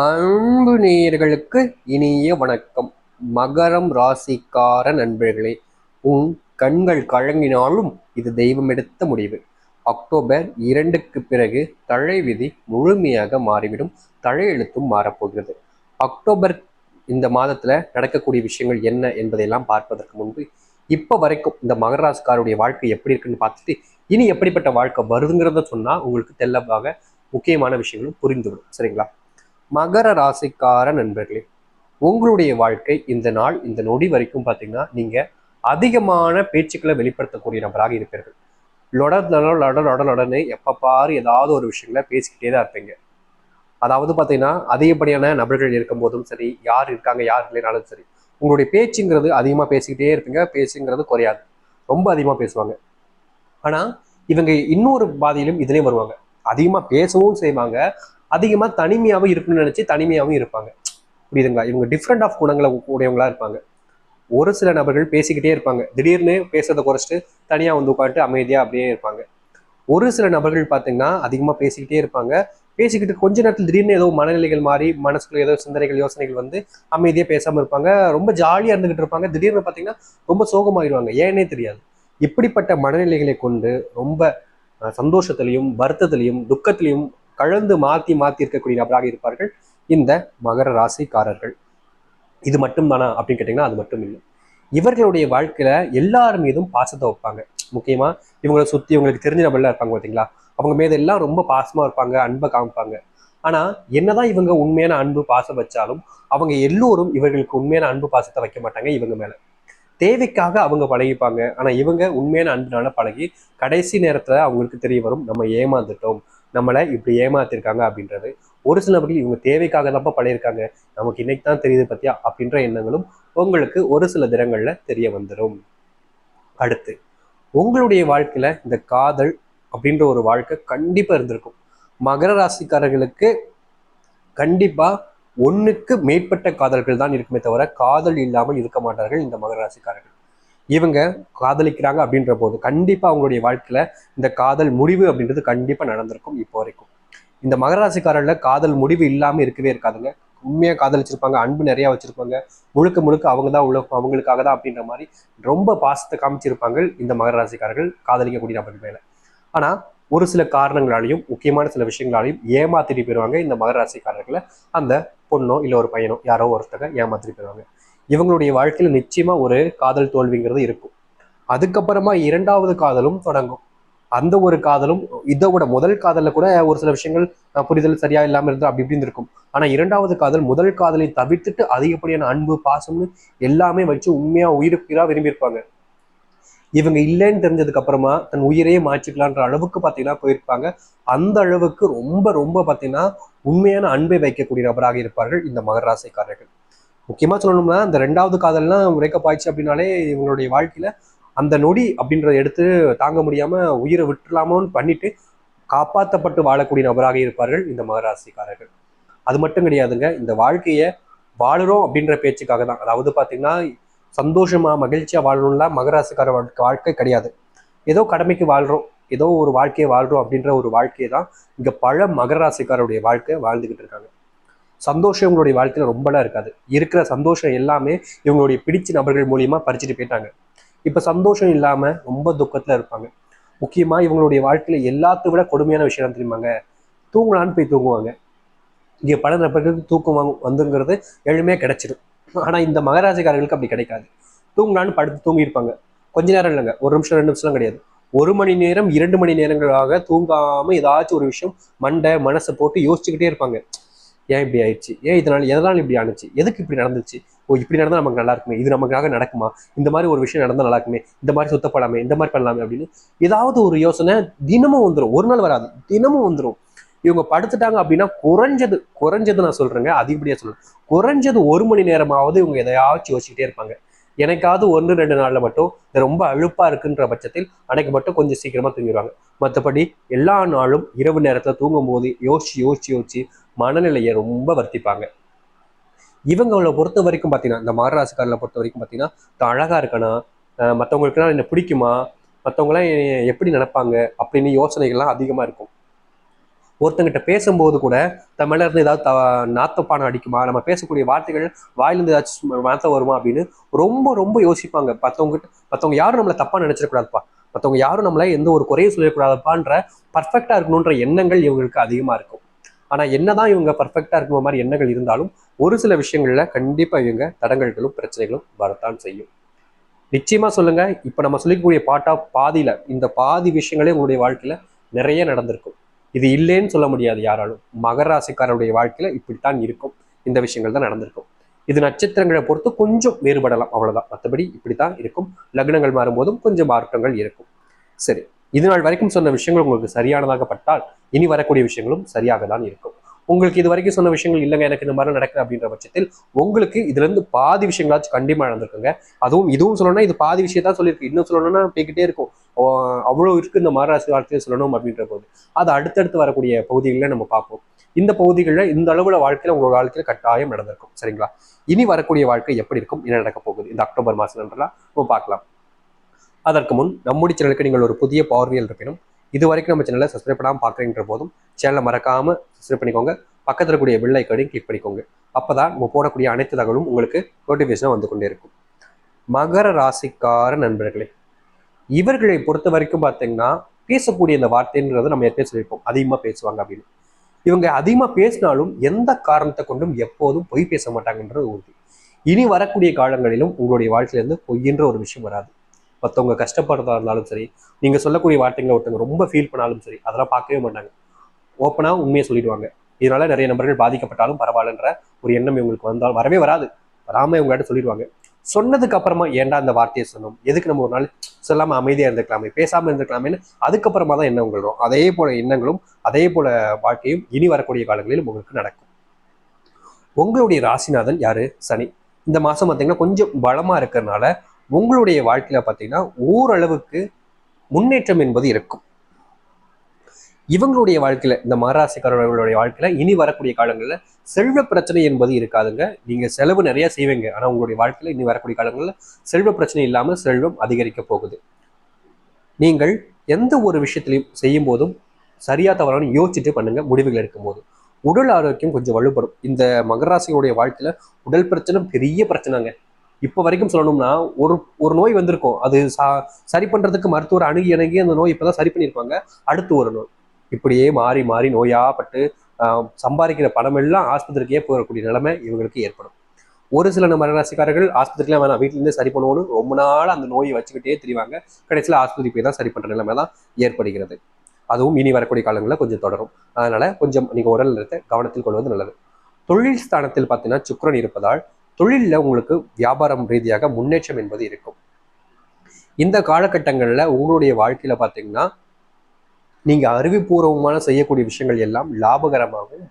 அன்பு நேயர்களுக்கு இனிய வணக்கம். மகரம் ராசிக்கார நண்பர்களே, உன் கண்கள் கலங்கினாலும் இது தெய்வம் எடுத்த முடிவு. அக்டோபர் 2க்கு பிறகு தழை விதி முழுமையாக மாறிவிடும். தலையெழுத்தும் மாறப்போகிறது. அக்டோபர் இந்த மாதத்துல நடக்கக்கூடிய விஷயங்கள் என்ன என்பதையெல்லாம் பார்ப்பதற்கு முன்பு இப்ப வரைக்கும் இந்த மகர ராசிக்காருடைய வாழ்க்கை எப்படி இருக்குன்னு பார்த்துட்டு இனி எப்படிப்பட்ட வாழ்க்கை வருதுங்கிறத சொன்னா உங்களுக்கு தெளிவாக முக்கியமான விஷயங்களும் புரிந்துவிடும். சரிங்களா? மகர ராசிக்கார நண்பர்களே, உங்களுடைய வாழ்க்கை இந்த நாள் இந்த நொடி வரைக்கும் பார்த்தீங்கன்னா நீங்க அதிகமான பேச்சுக்களை வெளிப்படுத்தக்கூடிய நபராக இருப்பீர்கள். லொடன்னு எப்ப பாரு ஏதாவது ஒரு விஷயங்களை பேசிக்கிட்டே தான் இருப்பீங்க. அதாவது பார்த்தீங்கன்னா அதிகப்படியான நபர்கள் இருக்கும் போதும் சரி, யார் இருக்காங்க யார் இல்லைனாலும் சரி, உங்களுடைய பேச்சுங்கிறது அதிகமாக பேசிக்கிட்டே இருப்பீங்க. பேச்சுங்கிறது குறையாது, ரொம்ப அதிகமாக பேசுவாங்க. ஆனா இவங்க இன்னொரு பாதையிலும் இதுலேயும் வருவாங்க. அதிகமாக பேசவும் செய்வாங்க, அதிகமாக தனிமையாகவும் இருக்குன்னு நினைச்சு தனிமையாகவும் இருப்பாங்க. புரியுதுங்களா? இவங்க டிஃப்ரெண்ட் ஆஃப் குணங்களை உடையவங்களா இருப்பாங்க. ஒரு சில நபர்கள் பேசிக்கிட்டே இருப்பாங்க, திடீர்னு பேசுறதை குறைச்சிட்டு தனியாக வந்து உட்காந்துட்டு அமைதியாக அப்படியே இருப்பாங்க. ஒரு சில நபர்கள் பார்த்தீங்கன்னா அதிகமாக பேசிக்கிட்டே இருப்பாங்க. பேசிக்கிட்டு கொஞ்ச நேரத்தில் திடீர்னு ஏதோ மனநிலைகள் மாறி மனசுக்குள்ள ஏதோ சிந்தனைகள் யோசனைகள் வந்து அமைதியாக பேசாமல் இருப்பாங்க. ரொம்ப ஜாலியாக இருந்துகிட்டு இருப்பாங்க. திடீர்னு பார்த்தீங்கன்னா ரொம்ப சோகமாயிடுவாங்க, ஏன்னே தெரியாது. இப்படிப்பட்ட மனநிலைகளை கொண்டு ரொம்ப சந்தோஷத்திலையும் வருத்தத்திலையும் துக்கத்திலையும் கலந்து மாற்றி மாற்றி இருக்கக்கூடிய நபராக இருப்பார்கள் இந்த மகர ராசிக்காரர்கள். இது மட்டும் தானா அப்படின்னு கேட்டிங்கன்னா அது மட்டும் இல்லை. இவர்களுடைய வாழ்க்கையில எல்லார் மீதும் பாசத்தை வைப்பாங்க. முக்கியமா இவங்களை சுத்தி இவங்களுக்கு தெரிஞ்ச நபர்லாம் இருப்பாங்க பார்த்தீங்களா, அவங்க மீது எல்லாம் ரொம்ப பாசமா இருப்பாங்க, அன்பை காமிப்பாங்க. ஆனா என்னதான் இவங்க உண்மையான அன்பு பாசம் வச்சாலும் அவங்க எல்லோரும் இவர்களுக்கு உண்மையான அன்பு பாசத்தை வைக்க மாட்டாங்க. இவங்க மேல தேவைக்காக அவங்க பழகிப்பாங்க. ஆனா இவங்க உண்மையான அன்புனால பழகி கடைசி நேரத்துல அவங்களுக்கு தெரிய வரும், நம்ம ஏமாந்துட்டோம், நம்மளை இப்படி ஏமாத்திருக்காங்க அப்படின்றது. ஒரு சில நபர்கள் இவங்க தேவைக்காக தான் பழகிருக்காங்க, நமக்கு இன்னைக்கு தான் தெரியுது பத்தியா அப்படின்ற எண்ணங்களும் உங்களுக்கு ஒரு சில தினங்கள்ல தெரிய வந்துடும். அடுத்து உங்களுடைய வாழ்க்கையில இந்த காதல் அப்படின்ற ஒரு வாழ்க்கை கண்டிப்பா இருந்திருக்கும். மகர ராசிக்காரர்களுக்கு கண்டிப்பா ஒண்ணுக்கு மேற்பட்ட காதல்கள் தான் இருக்குமே தவிர காதல் இல்லாமல் இருக்க மாட்டார்கள் இந்த மகர ராசிக்காரர்கள். இவங்க காதலிக்கிறாங்க அப்படின்ற போது கண்டிப்பா அவங்களுடைய வாழ்க்கையில இந்த காதல் முடிவு அப்படின்றது கண்டிப்பா நடந்திருக்கும். இப்போ வரைக்கும் இந்த மகர ராசிக்காரர்ல காதல் முடிவு இல்லாம இருக்கவே இருக்காதுங்க. உண்மையா காதலிச்சிருப்பாங்க, அன்பு நிறைய வச்சிருப்பாங்க, முழுக்க முழுக்க அவங்க தான் உள்ள அவங்களுக்காக தான் அப்படின்ற மாதிரி ரொம்ப பாசத்தை காமிச்சிருப்பாங்க இந்த மகர ராசிக்காரர்கள் காதலிக்கக்கூடிய நபர்கள் மேல. ஆனா ஒரு சில காரணங்களாலையும் முக்கியமான சில விஷயங்களாலையும் ஏமாத்திட்டு போயிடுவாங்க இந்த மகர ராசிக்காரர்களை. அந்த பொண்ணோ இல்லை ஒரு பையனோ யாரோ ஒருத்தங்க ஏமாத்திட்டு போயிடுவாங்க. இவங்களுடைய வாழ்க்கையில நிச்சயமா ஒரு காதல் தோல்விங்கிறது இருக்கும். அதுக்கப்புறமா இரண்டாவது காதலும் தொடங்கும். அந்த ஒரு காதலும் இதை விட முதல் காதல்ல கூட ஒரு சில விஷயங்கள் புரிதல் சரியா இல்லாம இருந்தா அப்படி இப்படின்னு இருக்கும். ஆனா இரண்டாவது காதல் முதல் காதலை தவிர்த்துட்டு அதிகப்படியான அன்பு பாசம்னு எல்லாமே வச்சு உண்மையா உயிருக்குயிரா விரும்பியிருப்பாங்க. இவங்க இல்லைன்னு தெரிஞ்சதுக்கு அப்புறமா தன் உயிரையே மாற்றிக்கலான்ற அளவுக்கு பார்த்தீங்கன்னா போயிருப்பாங்க. அந்த அளவுக்கு ரொம்ப ரொம்ப பார்த்தீங்கன்னா உண்மையான அன்பை வைக்கக்கூடிய நபராக இருப்பார்கள் இந்த மகர ராசிக்காரர்கள். முக்கியமா சொல்லணும்னா இந்த ரெண்டாவது காதல்லாம் பிரேக்கப் ஆயிடுச்சு அப்படின்னாலே இவங்களுடைய வாழ்க்கையில அந்த நொடி அப்படின்றத எடுத்து தாங்க முடியாம உயிரை விட்டுலாமோன்னு பண்ணிட்டு காப்பாற்றப்பட்டு வாழக்கூடிய நபராக இருப்பார்கள் இந்த மகர ராசிக்காரர்கள். அது மட்டும் கிடையாதுங்க, இந்த வாழ்க்கையை வாழுறோம் அப்படின்ற பேச்சுக்காக தான். அதாவது பார்த்தீங்கன்னா சந்தோஷமா மகிழ்ச்சியா வாழணும்லாம் மகராசிக்கார வாழ்க்கை கிடையாது. ஏதோ கடமைக்கு வாழ்றோம், ஏதோ ஒரு வாழ்க்கையை வாழ்றோம் அப்படின்ற ஒரு வாழ்க்கையை தான் இங்க பல மகர ராசிக்காரருடைய வாழ்க்கை வாழ்ந்துகிட்டு இருக்காங்க. சந்தோஷம் இவங்களுடைய வாழ்க்கையில ரொம்பலாம் இருக்காது. இருக்கிற சந்தோஷம் எல்லாமே இவங்களுடைய பிடிச்ச நபர்கள் மூலியமா பறிச்சுட்டு போயிட்டாங்க. இப்ப சந்தோஷம் இல்லாம ரொம்ப துக்கத்துல இருப்பாங்க. முக்கியமா இவங்களுடைய வாழ்க்கையில எல்லாத்தை விட கொடுமையான விஷயம் தெரியுமாங்க, தூங்கலான்னு போய் தூங்குவாங்க. இங்க பல நபர்களுக்கு தூக்கம் வந்துங்கிறது எளிமையா கிடைச்சிடும். ஆனா இந்த மகராசிக்காரர்களுக்கு அப்படி கிடைக்காது. தூங்கலான்னு படுத்து தூங்கியிருப்பாங்க. கொஞ்ச நேரம் இல்லைங்க, ஒரு நிமிஷம் 2 நிமிஷம் கிடையாது, 1 மணி நேரம் 2 மணி நேரங்களாக தூங்காம ஏதாச்சும் ஒரு விஷயம் மண்டை மனசை போட்டு யோசிச்சுக்கிட்டே இருப்பாங்க. ஏன் இப்படி ஆயிடுச்சு, ஏன் இதனால எதனால இப்படி ஆனிச்சு, எதுக்கு இப்படி நடந்துச்சு, ஓ இப்படி நடந்தா நமக்கு நல்லா இருக்குமே, இது நமக்காக நடக்குமா, இந்த மாதிரி ஒரு விஷயம் நடந்தா நல்லா இருக்குமே, இந்த மாதிரி சுத்தப்படாமே, இந்த மாதிரி பண்ணலாமே அப்படின்னு ஏதாவது ஒரு யோசனை தினமும் வந்துடும். ஒரு நாள் வராது, தினமும் வந்துடும். இவங்க படுத்துட்டாங்க அப்படின்னா குறைஞ்சது குறைஞ்சது நான் சொல்றேங்க, அதிகப்படியா சொல்றேன், குறைஞ்சது 1 மணி நேரமாவது இவங்க எதையாச்சும் யோசிச்சுக்கிட்டே இருப்பாங்க. எனக்காவது 1 2 நாள்ல மட்டும் இது ரொம்ப அழுப்பா இருக்குன்ற பட்சத்தில் அன்னைக்கு மட்டும் கொஞ்சம் சீக்கிரமா தூங்கிடுவாங்க. மற்றபடி எல்லா நாளும் இரவு நேரத்துல தூங்கும் போது யோசிச்சு யோசிச்சு யோசிச்சு மனநிலையை ரொம்ப வர்த்திப்பாங்க. இவங்களை பொறுத்த வரைக்கும் பார்த்தீங்கன்னா இந்த மகராசிக்காரர்களை பொறுத்த வரைக்கும் பார்த்தீங்கன்னா தான் அழகா இருக்கணும், மற்றவங்களுக்குலாம் என்ன பிடிக்குமா, மற்றவங்களாம் எப்படி நினைப்பாங்க அப்படின்னு யோசனைகள்லாம் அதிகமாக இருக்கும். ஒருத்தங்கிட்ட பேசும்போது கூட தமிழ்ல இருந்து ஏதாவது நாத்தப்பானம் அடிக்குமா, நம்ம பேசக்கூடிய வார்த்தைகள் வாயிலிருந்து ஏதாச்சும் மாத்த வருமா அப்படின்னு ரொம்ப ரொம்ப யோசிப்பாங்க. மற்றவங்க யாரும் நம்மளை தப்பா நினைச்சிடக்கூடாதுப்பா, மற்றவங்க யாரும் நம்மளை எந்த ஒரு குறையும் சொல்லக்கூடாதுப்பான்ற பர்ஃபெக்டா இருக்கணுன்ற எண்ணங்கள் இவங்களுக்கு அதிகமா இருக்கும். ஆனா என்னதான் இவங்க பர்ஃபெக்டா இருக்கிற மாதிரி எண்ணங்கள் இருந்தாலும் ஒரு சில விஷயங்கள்ல கண்டிப்பா இவங்க தடங்கல்களும் பிரச்சனைகளும் வரத்தான் செய்யும். நிச்சயமா சொல்லுங்க, இப்ப நம்ம சொல்லிக்கக்கூடிய பாதியில இந்த பாதி விஷயங்களே உங்களுடைய வாழ்க்கையில நிறைய நடந்திருக்கும். இது இல்லைன்னு சொல்ல முடியாது யாராலும். மகர ராசிக்காரருடைய வாழ்க்கையில இப்படித்தான் இருக்கும், இந்த விஷயங்கள் தான் நடந்திருக்கும். இது நட்சத்திரங்களை பொறுத்து கொஞ்சம் வேறுபடலாம், அவ்வளவுதான். மற்றபடி இப்படித்தான் இருக்கும். லக்னங்கள் மாறும்போதும் கொஞ்சம் மாற்றங்கள் இருக்கும். சரி, இது நாள் வரைக்கும் சொன்ன விஷயங்கள் உங்களுக்கு சரியானதாக பட்டால் இனி வரக்கூடிய விஷயங்களும் சரியாக தான் இருக்கும். உங்களுக்கு இது வரைக்கும் சொன்ன விஷயங்கள் இல்லைங்க எனக்கு இந்த மாதிரி நடக்குது அப்படின்ற பட்சத்தில் உங்களுக்கு இதுல இருந்து பாதி விஷயங்களாச்சும் கண்டிப்பா நடந்திருக்குங்க. இதுவும் சொல்லணும்னா இது பாதி விஷயத்தான் சொல்லியிருக்கு, இன்னும் சொல்லணும்னா போய்கிட்டே இருக்கும். அவ்வளவு இருக்கு இந்த மகராசி வாழ்க்கையை சொல்லணும் அப்படின்ற போது அது அடுத்தடுத்து வரக்கூடிய பகுதிகளில் நம்ம பார்ப்போம். இந்த பகுதிகளில் இந்த அளவுல வாழ்க்கையில உங்களோட வாழ்க்கையில கட்டாயம் நடந்திருக்கும். சரிங்களா? இனி வரக்கூடிய வாழ்க்கை எப்படி இருக்கும், என்ன நடக்க போகுது இந்த அக்டோபர் மாசம் நம்ம பார்க்கலாம். அதற்கு முன் நம்முடைய சேனலுக்கு நீங்கள் ஒரு புதிய பார்வையில் இருப்பினும் இது வரைக்கும் நம்ம சேனலை சப்ஸ்கிரைப் பண்ணாமல் பார்க்குறீன்ற போதும் சேனலை மறக்காம சப்ஸ்கிரைப் பண்ணிக்கோங்க. பக்கத்தில் கூடிய பெல் ஐக்கானையும் கிளிக் பண்ணிக்கோங்க. அப்பதான் நம்ம போடக்கூடிய அனைத்து தகவலும் உங்களுக்கு நோட்டிஃபிகேஷனாக வந்து கொண்டே இருக்கும். மகர ராசிக்கார நண்பர்களே, இவர்களை பொறுத்த வரைக்கும் பார்த்தீங்கன்னா பேசக்கூடிய இந்த வார்த்தைன்றது நம்ம ஏற்கனவே சொல்லியிருப்போம், அதிகமாக பேசுவாங்க அப்படின்னு. இவங்க அதிகமாக பேசினாலும் எந்த காரணத்தை கொண்டும் எப்போதும் பொய் பேச மாட்டாங்கன்றது உறுதி. இனி வரக்கூடிய காலங்களிலும் உங்களுடைய வாழ்க்கையிலேருந்து பொய்ன்ற ஒரு விஷயம் வராது. மற்றவங்க கஷ்டப்படுறதா இருந்தாலும் சரி, நீங்க சொல்லக்கூடிய வார்த்தைகளை ஒருத்தவங்க ரொம்ப ஃபீல் பண்ணாலும் சரி, அதெல்லாம் பார்க்கவே மாட்டாங்க. ஓப்பனா உண்மையை சொல்லிடுவாங்க. இதனால நிறைய நபர்கள் பாதிக்கப்பட்டாலும் பரவாயில்லன்ற ஒரு எண்ணம் இவங்களுக்கு வந்தால் வரவே வராது. வராம இவங்ககிட்ட சொல்லிடுவாங்க. சொன்னதுக்கு அப்புறமா ஏன்டா அந்த வார்த்தையை சொன்னோம், எதுக்கு நம்ம ஒரு நாள் சொல்லாம அமைதியா இருந்துக்கலாமே, பேசாம இருந்துக்கலாமேன்னு அதுக்கப்புறமா தான் எண்ணங்கள் வரும். அதே போல எண்ணங்களும் அதே போல வாழ்க்கையும் இனி வரக்கூடிய காலங்களில் உங்களுக்கு நடக்கும். உங்களுடைய ராசிநாதன் யாரு? சனி. இந்த மாசம் பார்த்தீங்கன்னா கொஞ்சம் பலமா இருக்கிறதுனால உங்களுடைய வாழ்க்கையில பார்த்தீங்கன்னா ஓரளவுக்கு முன்னேற்றம் என்பது இருக்கும். இவங்களுடைய வாழ்க்கையில இந்த மகராசிக்காரர்களுடைய வாழ்க்கையில இனி வரக்கூடிய காலங்களில் செல்வ பிரச்சனை என்பது இருக்காதுங்க. நீங்க செலவு நிறைய செய்வீங்க, ஆனா உங்களுடைய வாழ்க்கையில இனி வரக்கூடிய காலங்களில் செல்வ பிரச்சனை இல்லாமல் செல்வம் அதிகரிக்க போகுது. நீங்கள் எந்த ஒரு விஷயத்திலையும் செய்யும் போதும் சரியா தவறான யோசிச்சுட்டு பண்ணுங்க. முடிவுகள் எடுக்கும் போது உடல் ஆரோக்கியம் கொஞ்சம் வலுப்படும். இந்த மகராசிகளுடைய வாழ்க்கையில உடல் பிரச்சனை பெரிய பிரச்சனைங்க. இப்போ வரைக்கும் சொல்லணும்னா ஒரு ஒரு நோய் வந்திருக்கும், அது சரி பண்றதுக்கு மருத்துவர் அணுகி அந்த நோய் இப்பதான் சரி பண்ணியிருப்பாங்க. அடுத்து ஒரு நோய் இப்படியே மாறி மாறி நோயாப்பட்டு சம்பாதிக்கிற பணம் எல்லாம் ஆஸ்பத்திரிக்கே போகக்கூடிய நிலைமை இவங்களுக்கு ஏற்படும். ஒரு சில நம்ம ராசிக்காரர்கள் ஆஸ்பத்திரிலாம் வேணாம், வீட்டிலேருந்தே சரி பண்ணுவோன்னு ரொம்ப நாள் அந்த நோயை வச்சுக்கிட்டே தெரிவாங்க. கடைசியில் ஆஸ்பத்திரி போய் தான் சரி பண்ற நிலைமை தான் ஏற்படுகிறது. அதுவும் இனி வரக்கூடிய காலங்களில் கொஞ்சம் தொடரும். அதனால கொஞ்சம் நீங்க உடல் நலத்தை கவனத்தில் கொள்வது நல்லது. தொழில் ஸ்தானத்தில் பார்த்தீங்கன்னா சுக்கிரன் இருப்பதால் தொழிலில் உங்களுக்கு வியாபாரம் ரீதியாக முன்னேற்றம் என்பது இருக்கும். இந்த காலகட்டங்களில் உங்களுடைய வாழ்க்கையில பார்த்தீங்கன்னா நீங்க அறிவுபூர்வமான செய்யக்கூடிய விஷயங்கள் எல்லாம் லாபகரமாகவும்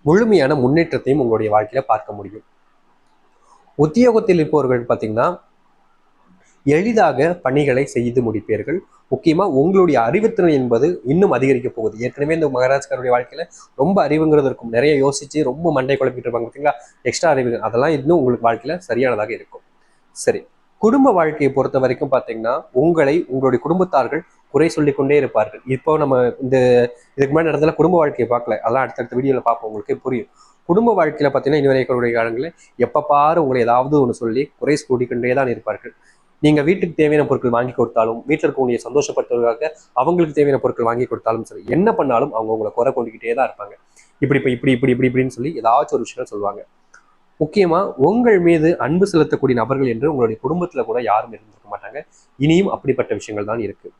முழுமையான முன்னேற்றத்தையும் உங்களுடைய வாழ்க்கையில பார்க்க முடியும். உத்தியோகத்தில் இருப்பவர்கள் பார்த்தீங்கன்னா எளிதாக பணிகளை செய்து முடிப்பீர்கள். முக்கியமா உங்களுடைய அறிவுத்திறன் என்பது இன்னும் அதிகரிக்க போகுது. ஏற்கனவே இந்த மகராஜ்காரருடைய வாழ்க்கையில ரொம்ப அறிவுங்கிறது இருக்கும், நிறைய யோசிச்சு ரொம்ப மண்டை குழப்பிட்டு இருப்பாங்க பார்த்தீங்களா, எக்ஸ்ட்ரா அறிவு, அதெல்லாம் இன்னும் உங்களுக்கு வாழ்க்கையில சரியானதாக இருக்கும். சரி, குடும்ப வாழ்க்கையை பொறுத்த வரைக்கும் பார்த்தீங்கன்னா உங்களுடைய குடும்பத்தார்கள் குறை சொல்லிக் கொண்டே இருப்பார்கள். இப்போ நம்ம இதுக்கு முன்னாடி நடந்தால குடும்ப வாழ்க்கையை பார்க்கல, அதெல்லாம் அடுத்தடுத்த வீடியோல பார்ப்போம், உங்களுக்கு புரியும். குடும்ப வாழ்க்கையில பார்த்தீங்கன்னா இனி வரைக்கும் காலங்களில் எப்ப பாரு உங்களை ஏதாவது ஒன்று சொல்லி குறை கூட்டிக்கொண்டே தான் இருப்பார்கள். நீங்க வீட்டுக்கு தேவையான பொருட்கள் வாங்கி கொடுத்தாலும், வீட்டில் இருக்கக்கூடிய சந்தோஷப்படுத்துவதற்காக அவங்களுக்கு தேவையான பொருட்கள் வாங்கி கொடுத்தாலும் சரி, என்ன பண்ணாலும் அவங்க உங்களை குறை கொண்டுகிட்டே தான் இருப்பாங்க. இப்படின்னு சொல்லி ஏதாச்சும் ஒரு விஷயம் சொல்லுவாங்க. முக்கியமா உங்கள் மீது அன்பு செலுத்தக்கூடிய நபர்கள் என்று உங்களுடைய குடும்பத்துல கூட யாரும் இருந்திருக்க மாட்டாங்க. இனியும் அப்படிப்பட்ட விஷயங்கள் தான் இருக்கு.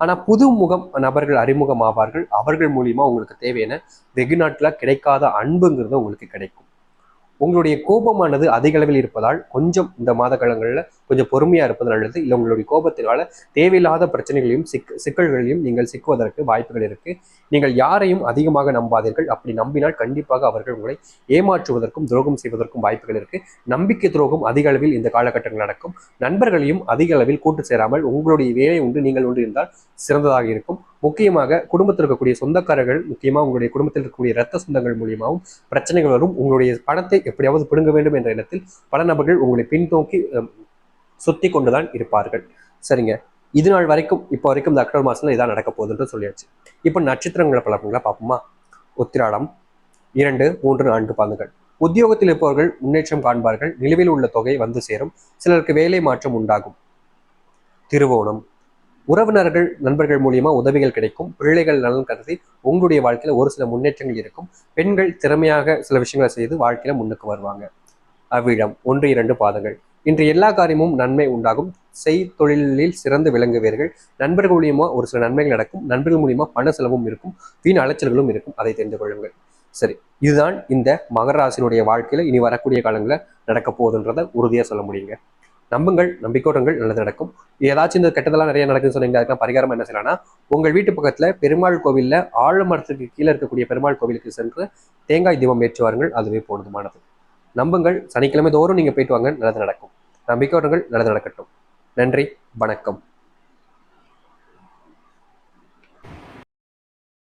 ஆனா புதுமுகம் நபர்கள் அறிமுகம் ஆவார்கள். அவர்கள் மூலியமா உங்களுக்கு தேவையான வெகு நாட்களா கிடைக்காத அன்புங்கிறது உங்களுக்கு கிடைக்கும். உங்களுடைய கோபமானது அதிக அளவில் இருப்பதால் கொஞ்சம் இந்த மாத காலங்களில் கொஞ்சம் பொறுமையா இருப்பது நல்லது. இல்லை உங்களுடைய கோபத்தினால தேவையில்லாத பிரச்சனைகளையும் சிக்கல்களையும் நீங்கள் சிக்குவதற்கு வாய்ப்புகள் இருக்கு. நீங்கள் யாரையும் அதிகமாக நம்பாதீர்கள். அப்படி நம்பினால் கண்டிப்பாக அவர்கள் உங்களை ஏமாற்றுவதற்கும் துரோகம் செய்வதற்கும் வாய்ப்புகள் இருக்கு. நம்பிக்கை துரோகம் அதிக அளவில் இந்த காலகட்டங்கள் நடக்கும். நண்பர்களையும் அதிக அளவில் கூட்டு சேராமல் உங்களுடைய வேலை உண்டு நீங்கள் உண்டு இருந்தால் சிறந்ததாக இருக்கும். முக்கியமாக குடும்பத்தில் இருக்கக்கூடிய சொந்தக்காரர்கள், முக்கியமா உங்களுடைய குடும்பத்தில் இருக்கக்கூடிய இரத்த சொந்தங்கள் மூலியமாகவும் பிரச்சனைகள் வரும். உங்களுடைய பணத்தை எப்படியாவது பிடுங்க வேண்டும் என்ற எண்ணத்தில் பல நபர்கள் உங்களை பின்தோக்கி சுத்தி கொண்டுதான் இருப்பார்கள். சரிங்க, இது நாள் வரைக்கும் இப்போ வரைக்கும் இந்த அக்டோபர் மாதத்துல இதான் நடக்க போகுதுன்னு சொல்லியாச்சு. இப்போ நட்சத்திரங்களை பலன்களை பார்ப்போமா. உத்திராடம் 2, 3, 4 பாதங்கள். உத்தியோகத்தில் இருப்பவர்கள் முன்னேற்றம் காண்பார்கள். நிலுவையில் உள்ள தொகை வந்து சேரும். சிலருக்கு வேலை மாற்றம் உண்டாகும். திருவோணம், உறவினர்கள் நண்பர்கள் மூலியமா உதவிகள் கிடைக்கும். பிள்ளைகள் நலன் கருதி உங்களுடைய வாழ்க்கையில ஒரு சில முன்னேற்றங்கள் இருக்கும். பெண்கள் திறமையாக சில விஷயங்களை செய்து வாழ்க்கையில முன்னுக்கு வருவாங்க. அவ்விடம் 1, 2 பாதங்கள். இன்று எல்லா காரியமும் நன்மை உண்டாகும். தொழிலில் சிறந்து விளங்குவீர்கள். நண்பர்கள் மூலியமா ஒரு சில நன்மைகள் நடக்கும். நண்பர்கள் மூலியமா பண செலவும் இருக்கும். வீண் அலைச்சல்களும் இருக்கும். அதை தெரிந்து கொள்ளுங்கள். சரி, இதுதான் இந்த மகர ராசினுடைய வாழ்க்கையில இனி வரக்கூடிய காலங்களில் நடக்க போகுதுன்றதை உறுதியா சொல்ல முடியுங்க. நம்புங்கள், நம்பிக்கோட்டங்கள் நல்லது நடக்கும். ஏதாச்சும் இந்த கெட்டதெல்லாம் நிறைய நடக்குதுன்னு சொன்னீங்க. அதுக்கு பரிகாரம் என்ன செய்யலாம்னா, உங்கள் வீட்டு பக்கத்துல பெருமாள் கோவில்ல ஆழமரத்துக்கு கீழே இருக்கக்கூடிய பெருமாள் கோவிலுக்கு சென்று தேங்காய் தீபம் ஏற்றி வாருங்கள். அதுவே போதுமானது. நம்புங்கள், சனிக்கிழமை தோறும் நீங்க போயிட்டு வாங்க, நல்லது நடக்கும். நம்பிக்கை நல்லது நடக்கட்டும். நன்றி, வணக்கம்.